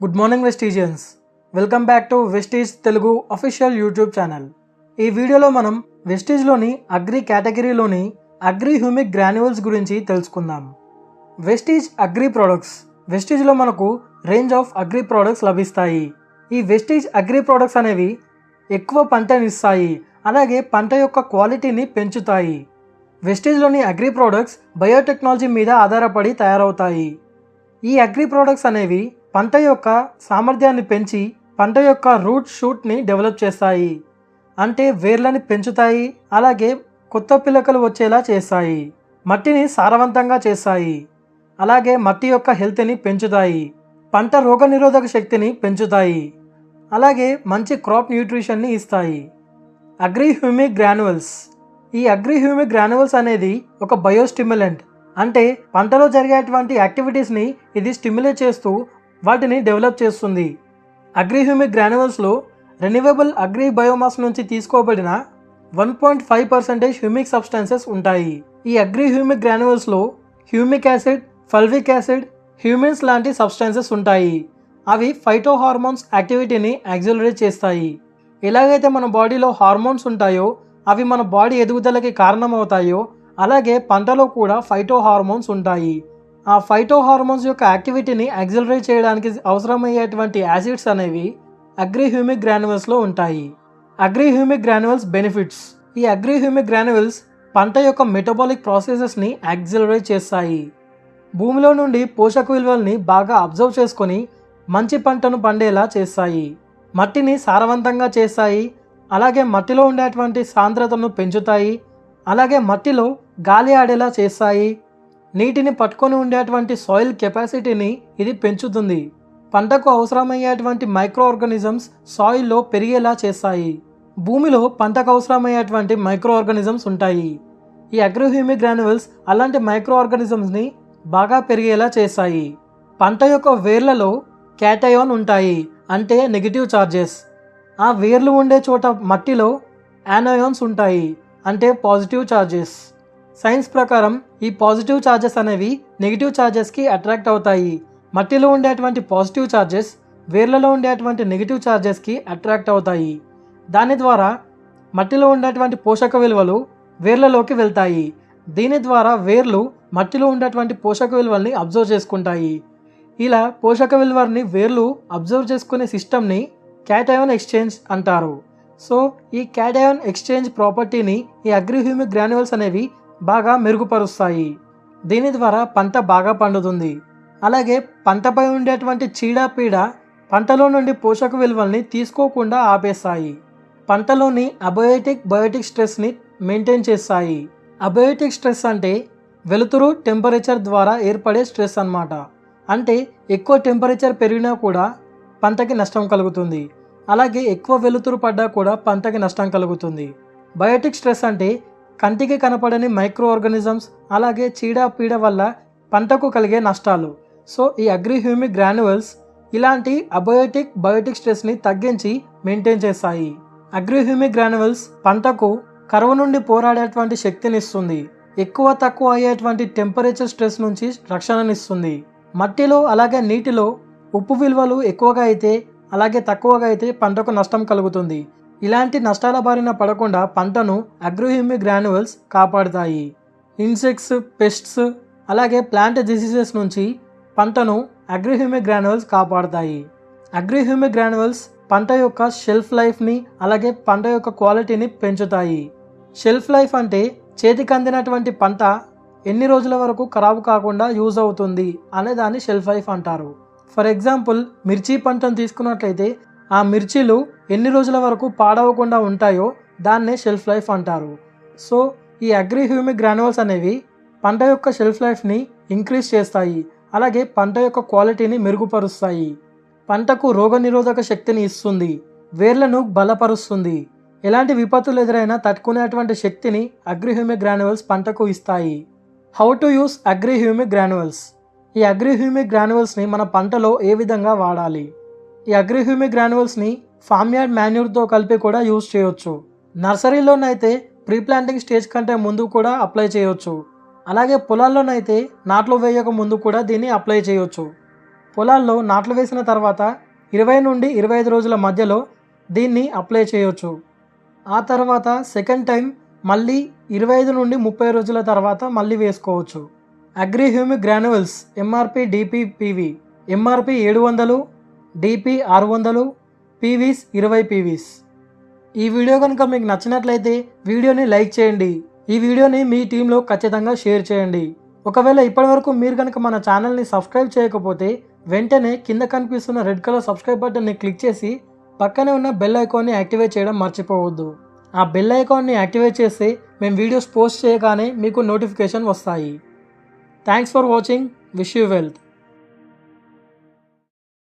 Good morning వెస్టీజియన్స్. Welcome back to Vestige Telugu official YouTube channel. ఈ వీడియోలో మనం వెస్టీజ్లోని అగ్రి కేటగిరీలోని అగ్రి హ్యూమిక్ గ్రాన్యూల్స్ గురించి తెలుసుకుందాం. Vestige agri products. వెస్టీజ్లో మనకు రేంజ్ ఆఫ్ అగ్రి ప్రొడక్ట్స్ లభిస్తాయి. ఈ వెస్టీజ్ అగ్రి ప్రొడక్ట్స్ అనేవి ఎక్కువ పంటనిస్తాయి, అలాగే పంట యొక్క క్వాలిటీని పెంచుతాయి. వెస్టీజ్లోని అగ్రి ప్రొడక్ట్స్ బయోటెక్నాలజీ మీద ఆధారపడి తయారవుతాయి. ఈ అగ్రి ప్రొడక్ట్స్ అనేవి పంట యొక్క సామర్థ్యాన్ని పెంచి పంట యొక్క రూట్ షూట్ని డెవలప్ చేస్తాయి. అంటే వేర్లని పెంచుతాయి, అలాగే కొత్త పిలకలు వచ్చేలా చేస్తాయి. మట్టిని సారవంతంగా చేస్తాయి, అలాగే మట్టి యొక్క హెల్త్ని పెంచుతాయి. పంట రోగనిరోధక శక్తిని పెంచుతాయి, అలాగే మంచి క్రాప్ న్యూట్రిషన్ని ఇస్తాయి. Agri humic granules. ఈ అగ్రి హ్యూమిక్ గ్రాన్యువల్స్ అనేది ఒక బయోస్టిమ్యులెంట్. అంటే పంటలో జరిగేటువంటి యాక్టివిటీస్ని ఇది స్టిమ్యులేట్ చేస్తూ వాటిని డెవలప్ చేస్తుంది. అగ్రి హ్యూమిక్ గ్రాన్యువల్స్లో రెన్యూవబుల్ అగ్రి బయోమాస్ నుంచి తీసుకోబడిన 1.5% హ్యూమిక్ సబ్స్టాన్సెస్ ఉంటాయి. ఈ అగ్రి హ్యూమిక్ గ్రాన్యువల్స్లో humic acid, fulvic acid, humins లాంటి సబ్స్టాన్సెస్ ఉంటాయి. అవి ఫైటో హార్మోన్స్ యాక్టివిటీని యాక్సిలరేట్ చేస్తాయి. ఎలాగైతే మన బాడీలో హార్మోన్స్ ఉంటాయో అవి మన బాడీ ఎదుగుదలకి కారణమవుతాయో, అలాగే పంటలో కూడా ఫైటో హార్మోన్స్ ఉంటాయి. ఆ ఫైటో హార్మోన్స్ యొక్క యాక్టివిటీని యాక్సిలరేట్ చేయడానికి అవసరమయ్యేటువంటి యాసిడ్స్ అనేవి అగ్రి హ్యూమిక్ గ్రాన్యువల్స్లో ఉంటాయి. Agri humic granules benefits. ఈ అగ్రి హ్యూమిక్ గ్రాన్యువల్స్ పంట యొక్క మెటబాలిక్ ప్రాసెసెస్ని యాక్సిలరేట్ చేస్తాయి. భూమిలో నుండి పోషక విలువల్ని బాగా అబ్జర్వ్ చేసుకొని మంచి పంటను పండేలా చేస్తాయి. మట్టిని సారవంతంగా చేస్తాయి, అలాగే మట్టిలో ఉండేటువంటి సాంద్రతను పెంచుతాయి, అలాగే మట్టిలో గాలి ఆడేలా చేస్తాయి. నీటిని పట్టుకొని ఉండేటువంటి సాయిల్ కెపాసిటీని ఇది పెంచుతుంది. పంటకు అవసరమయ్యేటువంటి మైక్రో ఆర్గానిజమ్స్ సాయిల్లో పెరిగేలా చేస్తాయి. భూమిలో పంటకు అవసరమయ్యేటువంటి మైక్రో ఆర్గానిజమ్స్ ఉంటాయి. ఈ అగ్రి హ్యూమిక్ గ్రాన్యువల్స్ అలాంటి మైక్రో ఆర్గానిజమ్స్ని బాగా పెరిగేలా చేస్తాయి. పంట యొక్క వేర్లలో క్యాటయాన్ ఉంటాయి, అంటే నెగిటివ్ ఛార్జెస్. ఆ వేర్లు ఉండే చోట మట్టిలో యానయాన్స్ ఉంటాయి, అంటే పాజిటివ్ ఛార్జెస్. సైన్స్ ప్రకారం ఈ పాజిటివ్ ఛార్జెస్ అనేవి నెగిటివ్ ఛార్జెస్కి అట్రాక్ట్ అవుతాయి. మట్టిలో ఉండేటువంటి పాజిటివ్ ఛార్జెస్ వేర్లలో ఉండేటువంటి నెగిటివ్ ఛార్జెస్కి అట్రాక్ట్ అవుతాయి. దాని ద్వారా మట్టిలో ఉండేటువంటి పోషక విలువలు వేర్లలోకి వెళ్తాయి. దీని ద్వారా వేర్లు మట్టిలో ఉండేటువంటి పోషక విలువల్ని అబ్జర్వ్ చేసుకుంటాయి. ఇలా పోషక విలువల్ని వేర్లు అబ్జర్వ్ చేసుకునే సిస్టమ్ని క్యాటయాన్ ఎక్స్చేంజ్ అంటారు. సో ఈ క్యాటయాన్ ఎక్స్చేంజ్ ప్రాపర్టీని ఈ అగ్రి హ్యూమిక్ గ్రాన్యువల్స్ అనేవి బాగా మెరుగుపరుస్తాయి. దీని ద్వారా పంట బాగా పండుతుంది. అలాగే పంటపై ఉండేటువంటి చీడపీడ పంటలో నుండి పోషక విలువల్ని తీసుకోకుండా ఆపేస్తాయి. పంటలోని బయోటిక్ స్ట్రెస్ని మెయింటైన్ చేస్తాయి. అబయోటిక్ స్ట్రెస్ అంటే వెలుతురు, టెంపరేచర్ ద్వారా ఏర్పడే స్ట్రెస్ అన్నమాట. అంటే ఎక్కువ టెంపరేచర్ పెరిగినా కూడా పంటకి నష్టం కలుగుతుంది, అలాగే ఎక్కువ వెలుతురు పడ్డా కూడా పంటకి నష్టం కలుగుతుంది. బయోటిక్ స్ట్రెస్ అంటే కంటికి కనపడని మైక్రో ఆర్గానిజమ్స్, అలాగే చీడపీడ వల్ల పంటకు కలిగే నష్టాలు. సో ఈ అగ్రి హ్యూమిక్ గ్రాన్యువల్స్ ఇలాంటి బయోటిక్ స్ట్రెస్ని తగ్గించి మెయింటైన్ చేస్తాయి. అగ్రి హ్యూమిక్ గ్రాన్యువల్స్ పంటకు కరువు నుండి పోరాడేటువంటి శక్తిని ఇస్తుంది. ఎక్కువ తక్కువ అయ్యేటువంటి టెంపరేచర్ స్ట్రెస్ నుంచి రక్షణనిస్తుంది. మట్టిలో అలాగే నీటిలో ఉప్పు విలువలు ఎక్కువగా అయితే అలాగే తక్కువగా అయితే పంటకు నష్టం కలుగుతుంది. ఇలాంటి నష్టాల బారిన పడకుండా పంటను అగ్రి హ్యూమిక్ గ్రాన్యువల్స్ కాపాడుతాయి. ఇన్సెక్ట్స్, పెస్ట్స్, అలాగే ప్లాంట్ డిసీజెస్ నుంచి పంటను అగ్రి హ్యూమిక్ గ్రాన్యువల్స్ కాపాడుతాయి. అగ్రి హ్యూమిక్ గ్రాన్యువల్స్ పంట యొక్క షెల్ఫ్ లైఫ్ని అలాగే పంట యొక్క క్వాలిటీని పెంచుతాయి. షెల్ఫ్ లైఫ్ అంటే చేతికి అందినటువంటి పంట ఎన్ని రోజుల వరకు ఖరాబు కాకుండా యూజ్ అవుతుంది అనే దాన్ని షెల్ఫ్ లైఫ్ అంటారు. ఫర్ ఎగ్జాంపుల్ మిర్చి పంటను తీసుకున్నట్లయితే ఆ మిర్చీలు ఎన్ని రోజుల వరకు పాడవకుండా ఉంటాయో దాన్నే షెల్ఫ్ లైఫ్ అంటారు. సో ఈ అగ్రి హ్యూమిక్ గ్రాన్యువల్స్ అనేవి పంట యొక్క షెల్ఫ్ లైఫ్ని ఇంక్రీజ్ చేస్తాయి, అలాగే పంట యొక్క క్వాలిటీని మెరుగుపరుస్తాయి. పంటకు రోగనిరోధక శక్తిని ఇస్తుంది, వేర్లను బలపరుస్తుంది. ఎలాంటి విపత్తులు ఎదురైనా తట్టుకునేటువంటి శక్తిని అగ్రి హ్యూమిక్ గ్రాన్యువల్స్ పంటకు ఇస్తాయి. How to use agri humic granules. ఈ అగ్రి హ్యూమిక్ గ్రాన్యువల్స్ని మన పంటలో ఏ విధంగా వాడాలి? ఈ అగ్రి హ్యూమిక్ గ్రాన్యువల్స్ని ఫామ్ యార్డ్ మాన్యూర్తో కలిపి కూడా యూజ్ చేయొచ్చు. నర్సరీలోనైతే ప్రీ ప్లాంటింగ్ స్టేజ్ కంటే ముందు కూడా అప్లై చేయొచ్చు. అలాగే పొలాల్లోనైతే నాట్లు వేయక ముందు కూడా దీన్ని అప్లై చేయొచ్చు. పొలాల్లో నాట్లు వేసిన తర్వాత 20 నుండి 25 రోజుల మధ్యలో దీన్ని అప్లై చేయొచ్చు. ఆ తర్వాత సెకండ్ టైం మళ్ళీ 25 నుండి 30 రోజుల తర్వాత మళ్ళీ వేసుకోవచ్చు. Agri humic granules MRP DP PV MRP 700, DP 600, PVs 20 PVs. ఈ వీడియో కనుక మీకు నచ్చినట్లయితే వీడియోని లైక్ చేయండి. ఈ వీడియోని మీ టీంలో ఖచ్చితంగా షేర్ చేయండి. ఒకవేళ ఇప్పటివరకు మీరు కనుక మన ఛానల్ని సబ్స్క్రైబ్ చేయకపోతే వెంటనే కింద కనిపిస్తున్న రెడ్ కలర్ సబ్స్క్రైబ్ బటన్ని క్లిక్ చేసి పక్కనే ఉన్న బెల్ ఐకాన్ని యాక్టివేట్ చేయడం మర్చిపోవద్దు. ఆ బెల్ ఐకాన్ని యాక్టివేట్ చేస్తే మేము వీడియోస్ పోస్ట్ చేయగానే మీకు నోటిఫికేషన్ వస్తాయి. Thanks for watching. Wish you wealth.